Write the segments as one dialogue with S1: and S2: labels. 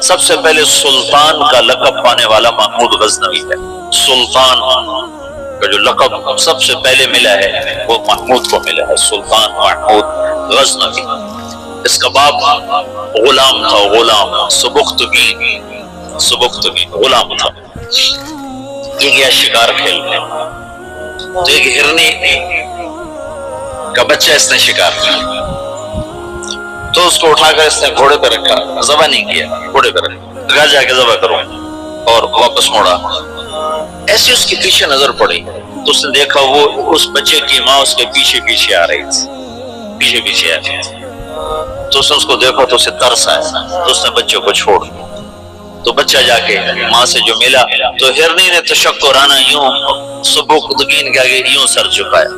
S1: سب سے پہلے سلطان کا لقب پانے والا محمود غزنوی ہے. سلطان کا جو لقب سب سے پہلے ملا ہے وہ محمود کو ملا ہے، سلطان محمود غزنوی. اس کا باپ غلام تھا، غلام سبکتگین غلام تھا. یہ گیا شکار کھیلنے، تو ایک ہرنی کا بچہ اس نے شکار کیا، تو اس کو اٹھا کر اس نے گھوڑے پہ رکھا، ذبح نہیں کیا، گھوڑے پہ رکھا، گھر جا کے ذبح کرو، اور واپس موڑا. ایسی اس کی پیچھے نظر پڑی تو اس نے دیکھا وہ اس بچے کی ماں اس کے پیچھے پیچھے آ رہی تھی، تو اس نے اس کو دیکھا تو اسے ترس آیا، تو اس نے بچے کو چھوڑ دیا. تو بچہ جا کے ماں سے جو ملا تو ہرنی نے تشکرانہ یوں سبکتگین کے آگے یوں سر جھکایا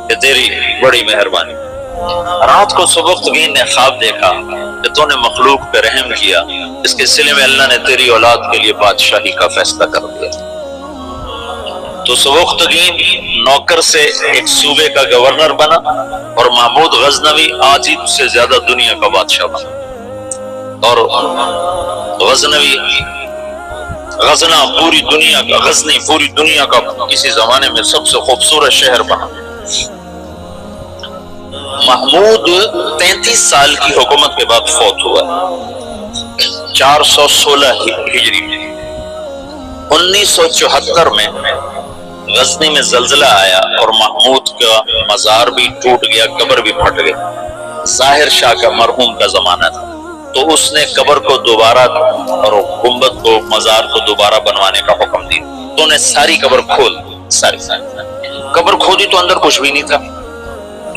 S1: کہ تیری بڑی مہربانی. رات کو سبکتگین نے خواب دیکھا کہ تو نے مخلوق پہ رحم کیا، اس کے سلے میں اللہ نے تیری اولاد کے لیے بادشاہی کا فیصلہ کر دیا. تو سبکتگین نوکر سے ایک صوبے کا گورنر بنا اور محمود غزنوی آج سے زیادہ دنیا کا بادشاہ بنا. اور غزنی پوری دنیا کا کسی زمانے میں سب سے خوبصورت شہر بنا. محمود 33 سال کی حکومت کے بعد فوت ہوا، 416 ہجری میں. 1974 میں غزنی میں زلزلہ آیا اور محمود کا مزار بھی ٹوٹ گیا، قبر بھی پھٹ گئی. ظاہر شاہ کا مرحوم کا زمانہ تھا، تو اس نے قبر کو دوبارہ اور گنبد کو مزار کو دوبارہ بنوانے کا حکم دیا. تو انہیں ساری قبر کھول دی، ساری قبر کھودی تو اندر کچھ بھی نہیں تھا. تو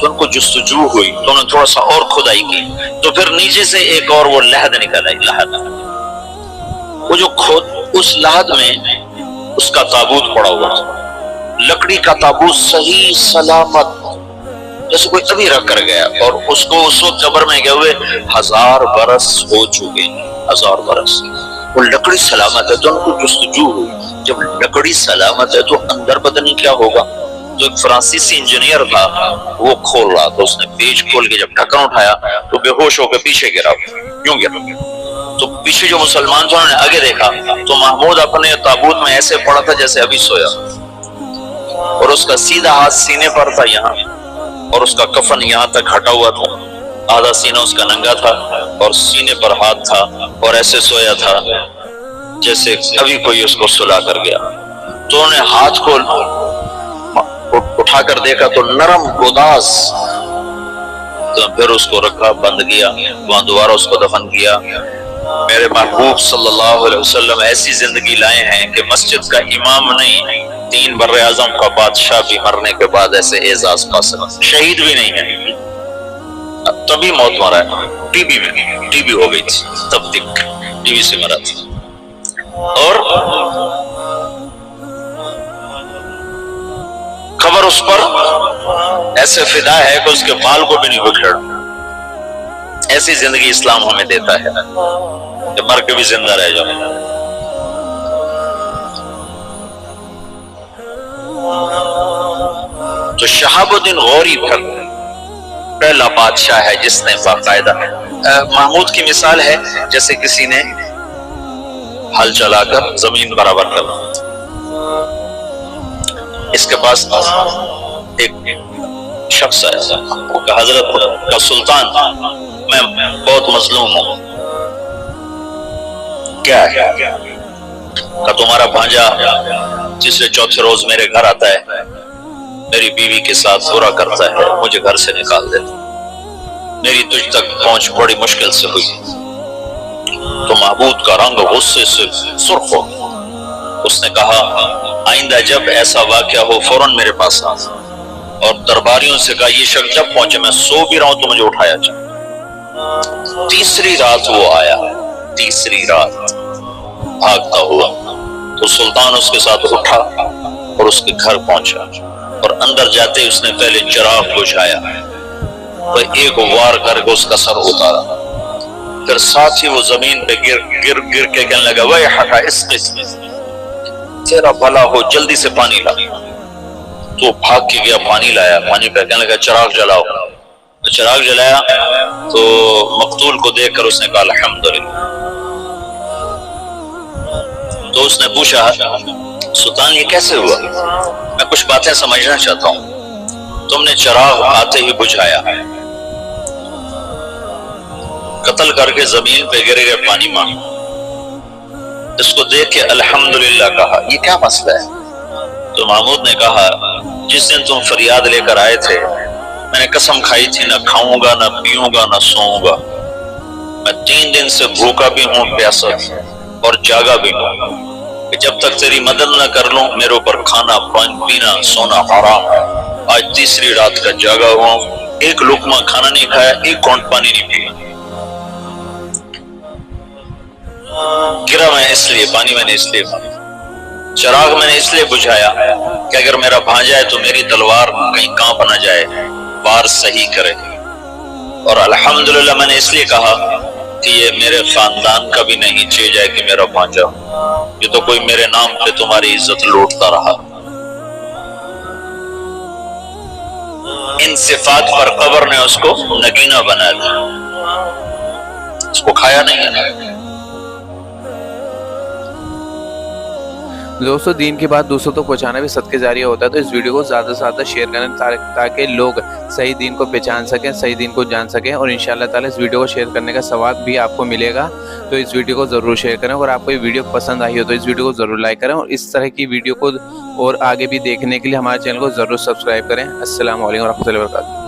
S1: ان کو جستجو ہوئی تو انہوں نے تھوڑا سا اور کھدائی کی، تو پھر نیچے سے ایک اور وہ لحد نکل آئی. لحد وہ جو اس لحد میں اس کا تابوت پڑا ہوا تھا، لکڑی کا تابوت صحیح سلامت جیسے کوئی ابھی رکھ کر گیا، اور اس کو اس وقت قبر میں گئے ہوئے 1000 برس ہو چکے، 1000 برس. وہ لکڑی سلامت ہے. تو ان کو جستجو ہوئی، جب لکڑی سلامت ہے تو اندر پتہ نہیں کیا ہوگا. تو ایک فرانسیسی انجینئر تھا، وہ کھول رہا تھا، اس نے پیچ کھول کے جب ڈھکن اٹھایا تو بے ہوش ہو کے پیچھے گرا، کیوں گرا. تو پیچھے جو مسلمان تھے انہوں نے آگے دیکھا تو محمود اپنے تابوت میں ایسے پڑا تھا جیسے ابھی سویا، اور اس کا سیدھا ہاتھ سینے پر تھا یہاں، اور اس کا کفن یہاں تک ہٹا ہوا تھا، آدھا سینہ اس کا ننگا تھا اور سینے پر ہاتھ تھا، اور ایسے سویا تھا جیسے ابھی کوئی اس کو سلا کر گیا. تو انہوں نے ہاتھ کو اٹھا کر دیکھا تو نرم گوداز، تو پھر اس کو رکھا، بند کیا، وہاں دوبارہ اس کو دفن کیا. میرے محبوب صلی اللہ علیہ وسلم ایسی زندگی لائے ہیں کہ مسجد کا امام نہیں، 3 بر اعظم کا بادشاہ بھی مرنے کے بعد ایسے اعزاز پا سکتا. شہید بھی نہیں ہے، تبھی موت مرا ہے، ٹی بی ہو گئی تھی، تب تک ٹی بی سے مرا تھا. اور خبر اس پر ایسے فدا ہے کہ اس کے بال کو بھی نہیں اکھیڑا. ایسی زندگی اسلام ہمیں دیتا ہے کہ مر کے بھی زندہ رہ جاؤ. تو شہاب الدین غوری پھر پہلا بادشاہ ہے جس نے باقاعدہ محمود کی مثال ہے جیسے کسی نے ہل چلا کر زمین برابر کر. اس کے پاس ایک شخص ہے کہ حضرت کا سلطان میں بہت مظلوم ہوں. کیا ہے کہ تمہارا بھانجا تیسرے چوتھے روز میرے گھر آتا ہے، میری بیوی کے ساتھ برا کرتا ہے، مجھے گھر سے نکال دیتا، میری تجھ تک پہنچ بڑی مشکل سے ہوئی. تو محمود کا رنگ غصے سے سرخ ہو. اس نے کہا آئندہ جب ایسا واقعہ ہو فوراً میرے پاس آ. اور درباریوں سے کہا یہ شخص جب پہنچے، میں سو بھی رہا ہوں تو مجھے اٹھایا جائے. تیسری رات وہ آیا، تیسری رات بھاگتا ہوا. تو سلطان اس کے ساتھ اٹھا اور اس کے گھر پہنچا، اور اندر جاتے اس نے پہلے چراغ بجھایا، وہ ایک وار کر کے اس کا سر اتارا. پھر ساتھ ہی وہ زمین پہ گر کے کہنے لگا ویحک اسقِ، تیرا بھلا ہو جلدی سے پانی لا. تو بھاگ کے گیا، پانی لایا، پانی پہ کہنے لگا چراغ جلاؤ. چراغ جلایا تو مقتول کو دیکھ کر اس نے کہا الحمدللہ. تو اس نے پوچھا سلطان یہ کیسے ہوا؟ میں کچھ باتیں سمجھنا چاہتا ہوں۔ تم نے چراغ آتے ہی بجھایا، قتل کر کے زمین پہ گر گئے پانی مانگ، اس کو دیکھ کے الحمدللہ کہا، یہ کیا مسئلہ ہے؟ تو محمود نے کہا جس دن تم فریاد لے کر آئے تھے میں نے قسم کھائی تھی نہ کھاؤں گا نہ پیوں گا نہ سوؤں گا، میں 3 دن سے بھوکا بھی ہوں پیاسا اور جاگا بھی ہوں کہ جب تک تیری مدد نہ کر لوں میرے اوپر کھانا پینا سونا حرام ہے۔ آج تیسری رات کا جاگا ہوا ہوں، ایک لقمہ کھانا نہیں کھایا، ایک گھونٹ پانی نہیں پیا۔ گرا میں اس لیے پانی میں نے اس لیے چراغ میں نے اس لیے بجھایا کہ اگر میرا بھانجا ہے تو میری تلوار کہیں کانپ نہ جائے، وار صحیح کرے، اور الحمدللہ میں نے اس لیے کہا کہ یہ میرے خاندان کا بھی نہیں چاہیے جائے کہ میرا بھانجا، یہ تو کوئی میرے نام پہ تمہاری عزت لوٹتا رہا۔ ان صفات پر قبر نے اس کو نگینہ بنا دیا، اس کو کھایا نہیں ہے۔
S2: دوستو دین کی بات دوسروں تک پہنچانا بھی صدقے جاریہ ہوتا ہے، تو اس ویڈیو کو زیادہ سے زیادہ شیئر کریں تاکہ لوگ صحیح دین کو پہچان سکیں، صحیح دین کو جان سکیں، اور انشاءاللہ تعالی اس ویڈیو کو شیئر کرنے کا ثواب بھی آپ کو ملے گا۔ تو اس ویڈیو کو ضرور شیئر کریں، اور آپ کو یہ ویڈیو پسند آئی ہو تو اس ویڈیو کو ضرور لائک کریں، اور اس طرح کی ویڈیو کو اور آگے بھی دیکھنے کے لیے ہمارے چینل کو ضرور سبسکرائب کریں۔ السلام علیکم ورحمۃ اللہ وبرکاتہ۔